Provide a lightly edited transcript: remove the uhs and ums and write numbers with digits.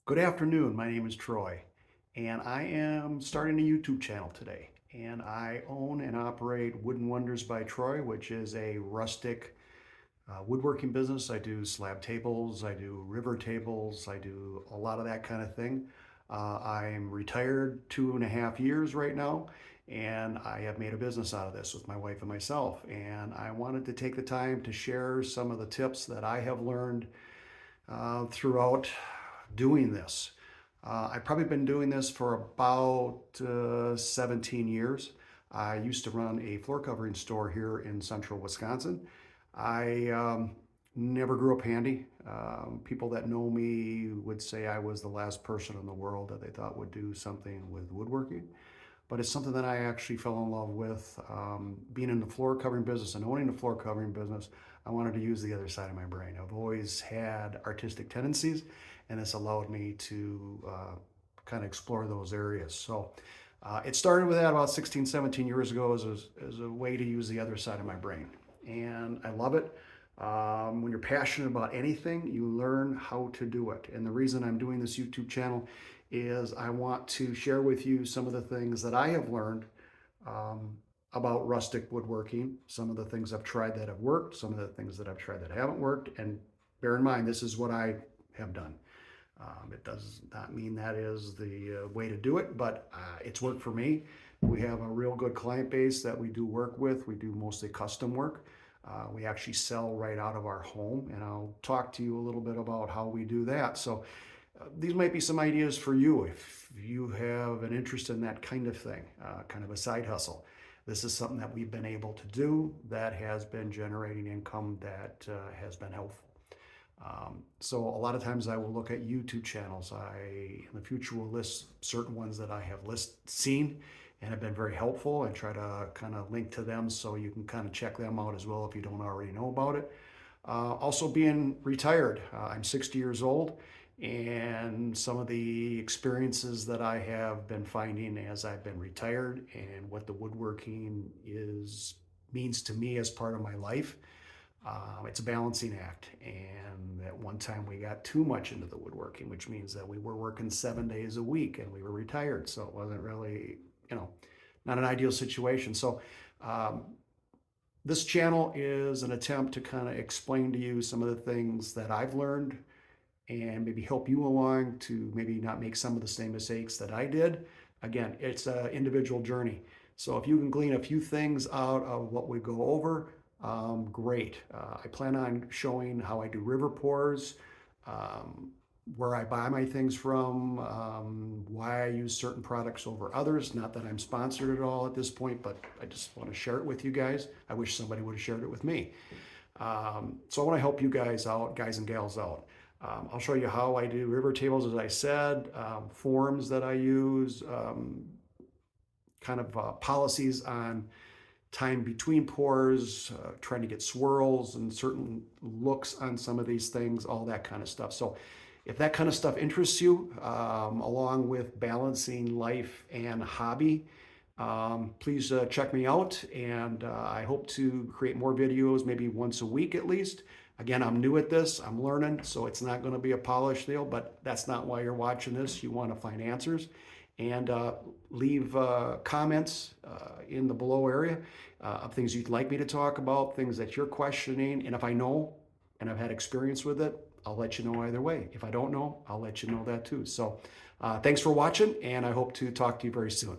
Good afternoon. My name is Troy, and I am starting a YouTube channel today. And I own and operate Wooden Wonders by Troy, which is a rustic woodworking business. I do slab tables, I do river tables, I do a lot of that kind of thing. I'm retired 2.5 years right now, and I have made a business out of this with my wife and myself. And I wanted to take the time to share some of the tips that I have learned throughout doing this. I've probably been doing this for about 17 years. I used to run a floor covering store here in central Wisconsin. I never grew up handy. People that know me would say I was the last person in the world that they thought would do something with woodworking. But it's something that I actually fell in love with. Being in the floor covering business and owning the floor covering business, I wanted to use the other side of my brain. I've always had artistic tendencies, and this allowed me to kind of explore those areas. So it started with that about 16, 17 years ago as a way to use the other side of my brain. And I love it. When you're passionate about anything, you learn how to do it. And the reason I'm doing this YouTube channel is I want to share with you some of the things that I have learned about rustic woodworking, some of the things I've tried that have worked, some of the things that I've tried that haven't worked. And bear in mind, this is what I have done. It does not mean that is the way to do it, but it's worked for me. We have a real good client base that we do work with. We do mostly custom work. We actually sell right out of our home, and I'll talk to you a little bit about how we do that. So these might be some ideas for you if you have an interest in that kind of thing, kind of a side hustle. This is something that we've been able to do that has been generating income that has been helpful. So a lot of times I will look at YouTube channels. In the future will list certain ones that I have seen and have been very helpful, and try to kind of link to them so you can kind of check them out as well if you don't already know about it. Also being retired, I'm 60 years old, and some of the experiences that I have been finding as I've been retired and what the woodworking means to me as part of my life. It's a balancing act, and at one time we got too much into the woodworking, which means that we were working 7 days a week and we were retired, so it wasn't really, not an ideal situation. So this channel is an attempt to kind of explain to you some of the things that I've learned and maybe help you along to maybe not make some of the same mistakes that I did. Again, it's an individual journey. So if you can glean a few things out of what we go over, great. I plan on showing how I do river pours, where I buy my things from, why I use certain products over others. Not that I'm sponsored at all at this point, but I just want to share it with you guys. I wish somebody would have shared it with me. So I want to help you guys out, guys and gals out. I'll show you how I do river tables, as I said, forms that I use, kind of policies on time between pours, trying to get swirls and certain looks on some of these things, all that kind of stuff. So if that kind of stuff interests you, along with balancing life and hobby, please check me out. And I hope to create more videos, maybe once a week at least. Again, I'm new at this, I'm learning, so it's not going to be a polished deal, but that's not why you're watching this. You want to find answers. And leave comments in the below area of things you'd like me to talk about, things that you're questioning. And if I know and I've had experience with it, I'll let you know either way. If I don't know, I'll let you know that too. So thanks for watching, and I hope to talk to you very soon.